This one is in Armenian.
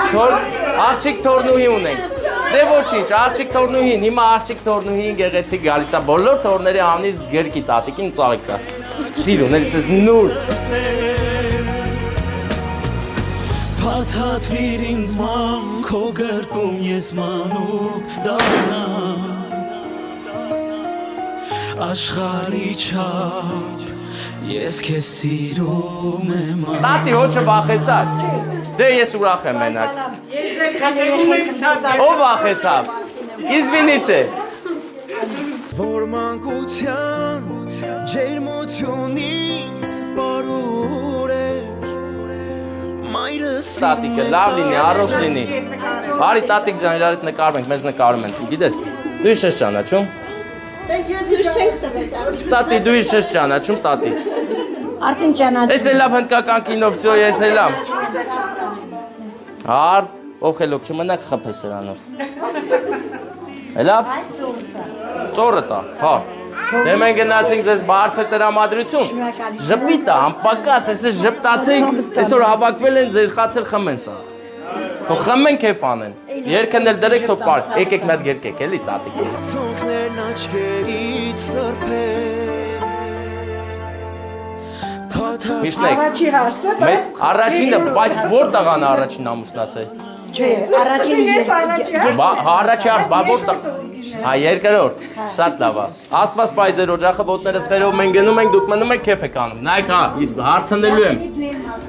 Աղջիկ թորնուհի ունենք։ Դե ոչինչ, աղջիկ թորնուհին, հիմա աղջիկ թորնուհին գեղեցիկ գալիս է, բոլոր թորների անից գրկի տատիկին ծաղիկ տա։ Սիրուն, էլիս ես նուր։ Փաթաթվիր ինձ ման, քո գրկում ես մանուկ դառնա Աշխարհի չափ, ես քեզ սիրում եմ Տատի հոչը վախեցար։ Դե ես ուրախ եմ մենակ։ Ով վախեցավ։ Իզվինիցե։ Որ մանկության ջերմությունից բարուր էր Մայրս Տատիկը լավ լինի, առողջ լինի։ Բարի տատիկ ջան, իրար հետ նկարում ենք, մեզ նկարում են։ Գիտես, դու ինչ ես ճանաչում։ Տատի, դու ինչ ես ճանաչում, տատի։ Արդեն ճանաչում։ Ես էլ լավ հնդկական կինո, վсё, ես էլ լավ։ Հար, ով խելոք չմնաք խփես սրանով։ Լավ։ Ծորը տա, հա։ Դե մենք գնացինք ձեզ բարձր տրամադրություն։ Ժպիտ է, անպակաս, այսպես ժպտացեք, այսօր հավաքվել են ձեր խաթր խմեն սա։ Թող խմեն քեֆ անեն։ Երգն էլ դրեք թող պարկ, եկեք մի հատ երգեք, էլի տատիկ։ Ցունքներն աչքերից սրբեր Հիշնեք։ Առաջին հարսը, Մեծ առաջինը, բայց որտեղ ան առաջին ամուսնացել։ չէ, առաջին Առաջի արդ, բա որտեղ։ Հա, երկրորդ, շատ լավ է։ Աստված բայ ձեր օջախը ոտներս խերով մենք գնում ենք, դուք մնում եք քեֆ եք անում։ Նայեք, հա, հարցնելու եմ։